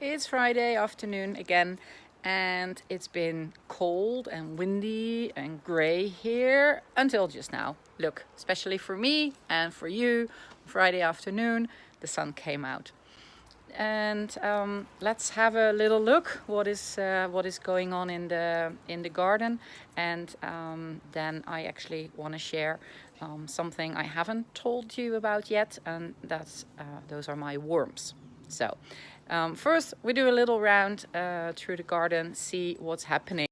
It's Friday afternoon again, and it's been cold and windy and grey here until just now. Look, especially for me and for you, Friday afternoon, the sun came out. And let's have a little look what is going on in the garden, and then I actually want to share something I haven't told you about yet, and those are my worms. So first we do a little round through the garden, see what's happening.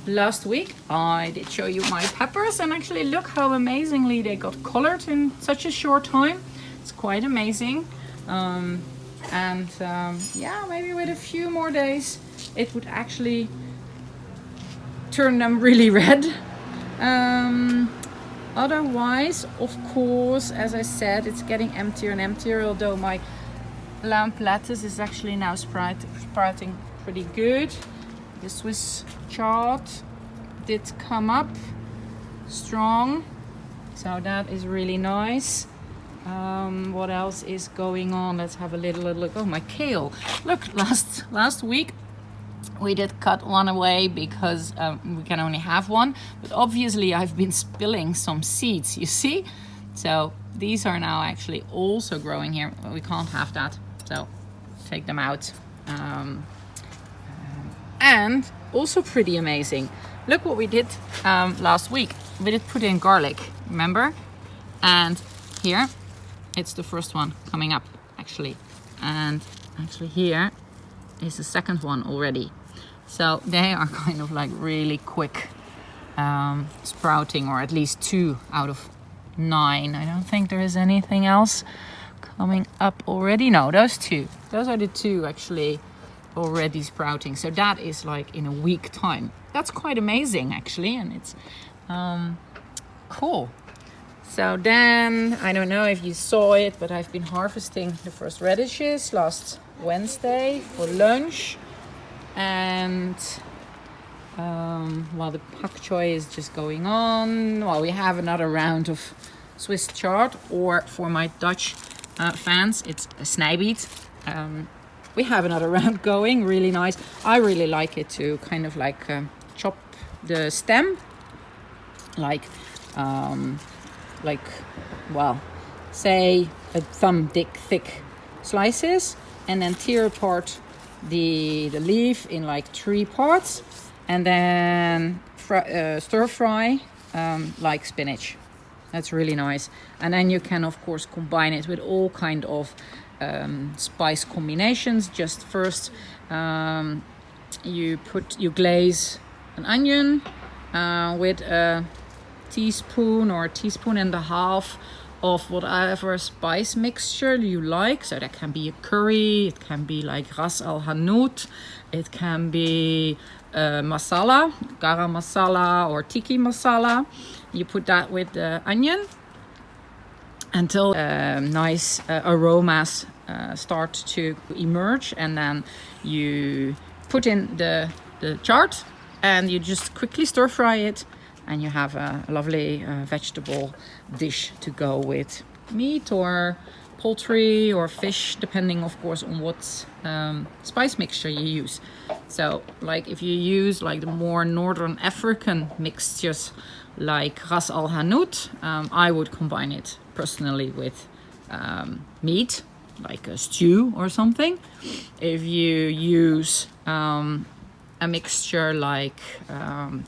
Last week I did show you my peppers, and actually look how amazingly they got colored in such a short time. It's quite amazing. Yeah, maybe with a few more days it would actually turn them really red. Otherwise, of course, as I said, it's getting emptier and emptier, although my lamp lettuce is actually now sprouting pretty good. The Swiss chard did come up strong, so that is really nice. What else is going on? Let's have a little look. Oh, my kale. Look, last week we did cut one away because we can only have one, but obviously I've been spilling some seeds, you see? So these are now actually also growing here. We can't have that, so take them out. And also pretty amazing. Look what we did last week. We did put in garlic, remember? And here, it's the first one coming up, actually. And actually here is the second one already. So they are kind of like really quick sprouting, or at least 2 out of 9. I don't think there is anything else coming up already. No, those 2. Those are the 2 actually already sprouting. So that is like in a week time. That's quite amazing actually, and it's cool. So then, I don't know if you saw it, but I've been harvesting the first radishes last Wednesday for lunch. And while the pak choi is just going on, while we have another round of Swiss chard, or for my Dutch fans, it's a snijbeet. We have another round going, really nice. I really like it to kind of like chop the stem, well, say a thumb thick slices, and then tear apart the leaf in like 3 parts, and then stir fry like spinach. That's really nice. And then you can of course combine it with all kind of spice combinations. Just first you glaze an onion with a teaspoon or a teaspoon and a half of whatever spice mixture you like. So that can be a curry, it can be like ras al hanout, it can be masala, garam masala or tiki masala. You put that with the onion until nice aromas start to emerge, and then you put in the chard and you just quickly stir fry it, and you have a lovely vegetable dish to go with meat or poultry or fish, depending of course on what spice mixture you use. So like if you use like the more northern African mixtures like ras al hanout, I would combine it personally with meat, like a stew or something. If you use a mixture like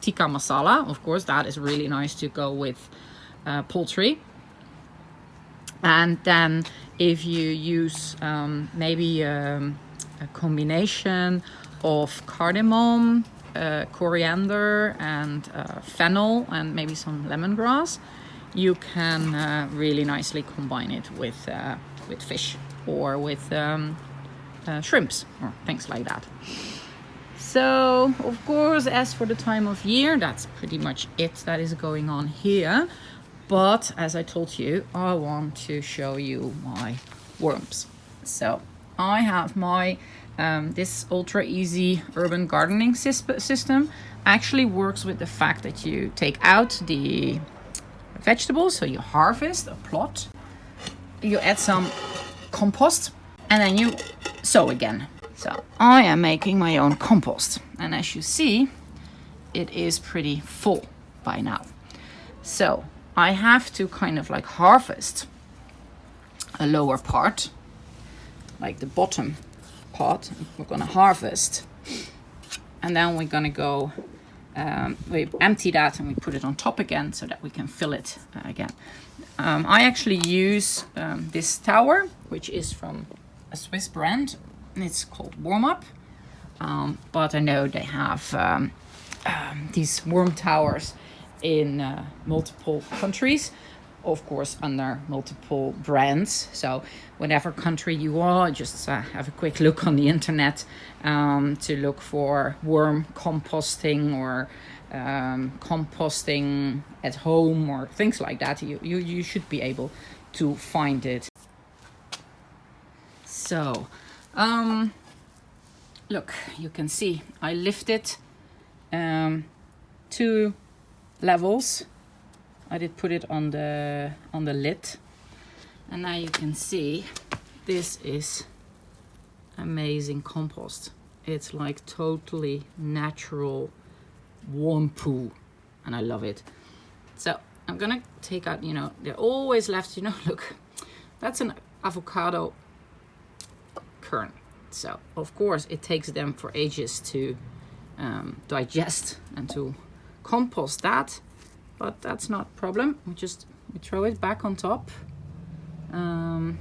tikka masala, of course that is really nice to go with poultry. And then if you use maybe a combination of cardamom, coriander and fennel, and maybe some lemongrass, you can really nicely combine it with fish or with shrimps or things like that. So, of course, as for the time of year, that's pretty much it that is going on here. But as I told you, I want to show you my worms. So I have my this ultra easy urban gardening system. Actually works with the fact that you take out the vegetables, so you harvest a plot, you add some compost, and then you So again, so I am making my own compost, and as you see, it is pretty full by now. So I have to kind of like harvest a lower part, like the bottom part. We're gonna harvest, and then we're gonna go, we empty that and we put it on top again so that we can fill it again. I actually use this tower, which is from a Swiss brand. It's called Warm Up, but I know they have these worm towers in multiple countries, of course under multiple brands. So whatever country you are, just have a quick look on the internet to look for worm composting or composting at home or things like that. You should be able to find it. So look, you can see I lifted 2 levels. I did put it on the lid, and now you can see this is amazing compost. It's like totally natural warm poo, and I love it. So I'm gonna take out, you know, they're always left, you know, look, that's an avocado kernel. So of course it takes them for ages to digest and to compost that, but that's not a problem. We throw it back on top, and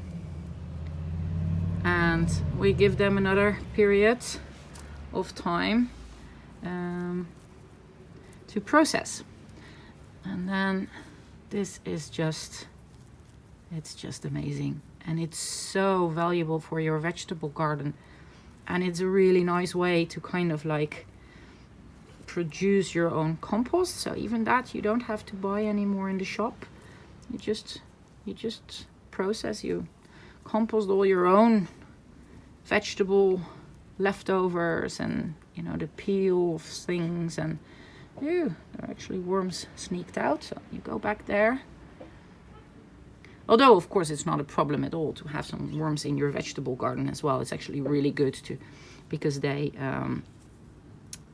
we give them another period of time to process. And then this is just, it's just amazing, and it's so valuable for your vegetable garden, and it's a really nice way to kind of like produce your own compost. So even that you don't have to buy anymore in the shop. You just process, you compost all your own vegetable leftovers and, you know, the peel of things. And there are actually worms sneaked out, so you go back there. Although of course it's not a problem at all to have some worms in your vegetable garden as well. It's actually really good to, because they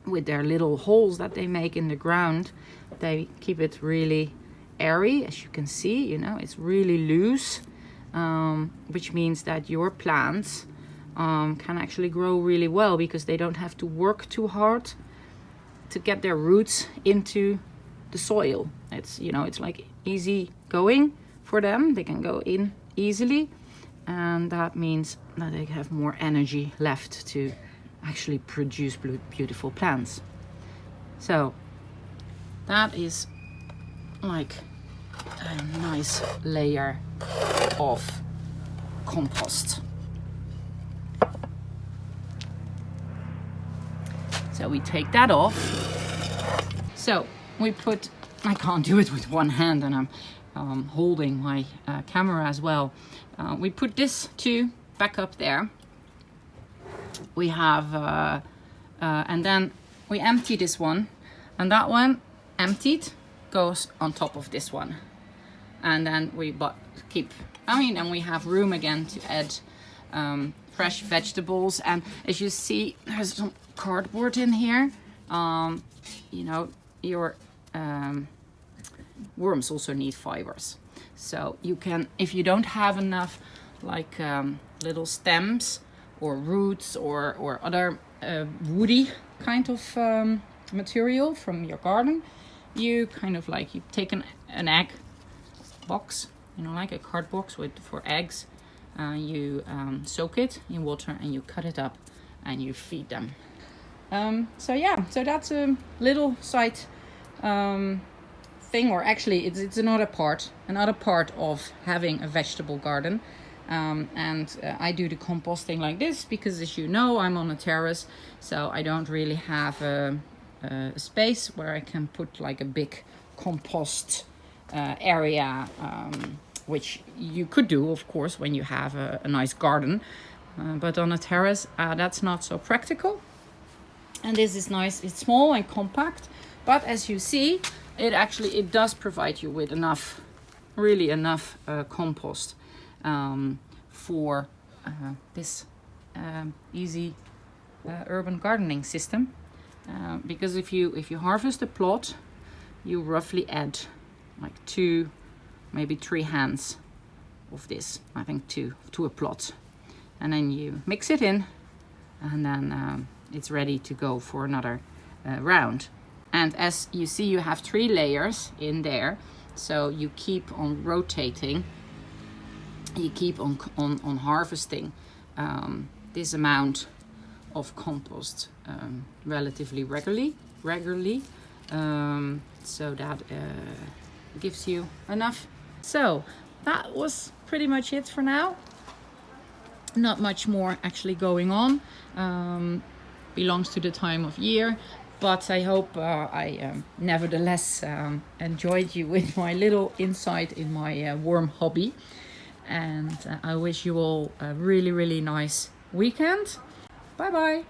with their little holes that they make in the ground, they keep it really airy. As you can see, you know, it's really loose, which means that your plants can actually grow really well, because they don't have to work too hard to get their roots into the soil. It's, you know, it's like easy going for them. They can go in easily, and that means that they have more energy left to actually produce beautiful plants. So that is like a nice layer of compost. So we take that off. So we put, I can't do it with one hand, and I'm holding my camera as well. We put this too back up there. We have, and then we empty this one, and that one emptied goes on top of this one. And then we keep, and we have room again to add fresh vegetables. And as you see, there's some cardboard in here. You know, your worms also need fibers. So you can, if you don't have enough like little stems or roots or other woody kind of material from your garden, you kind of like, you take an egg box, you know, like a card box for eggs, you soak it in water and you cut it up and you feed them. So yeah, so that's a little side thing, or actually it's another part of having a vegetable garden. I do the composting like this because, as you know, I'm on a terrace, so I don't really have a space where I can put like a big compost area, which you could do, of course, when you have a nice garden, but on a terrace that's not so practical. And this is nice, it's small and compact, but as you see, it does provide you with enough compost for this easy urban gardening system, because if you harvest a plot, you roughly add like 2, maybe 3 hands of this, I think 2 to a plot, and then you mix it in, and then it's ready to go for another round. And as you see, you have 3 layers in there, so you keep on rotating, you keep on harvesting this amount of compost relatively regularly, so that gives you enough. So that was pretty much it for now. Not much more actually going on. Belongs to the time of year, but I hope I nevertheless enjoyed you with my little insight in my worm hobby. And I wish you all a really, really nice weekend. Bye bye.